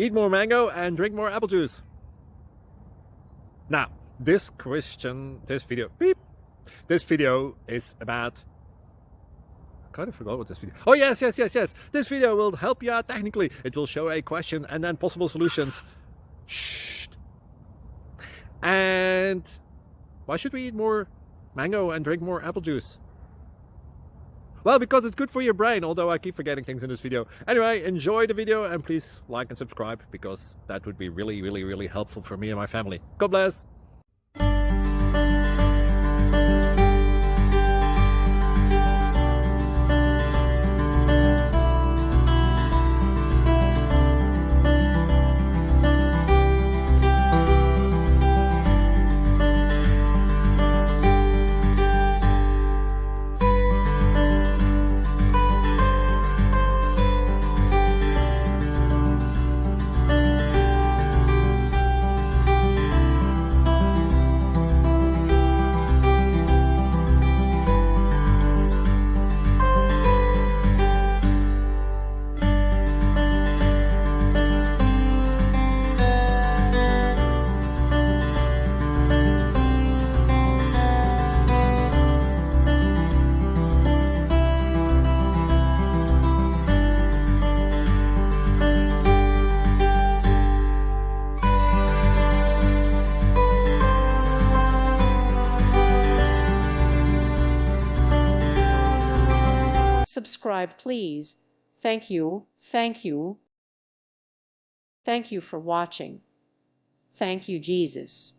Eat more mango and drink more apple juice. Now, this video is about, I kind of forgot what this video. Oh, yes. This video will help you out technically. It will show a question and then possible solutions. Shh. And why should we eat more mango and drink more apple juice? Well, because it's good for your brain, although I keep forgetting things in this video. Anyway, enjoy the video and please like and subscribe, because that would be really helpful for me and my family. God bless! Subscribe, please. Thank you. Thank you. Thank you for watching. Thank you, Jesus.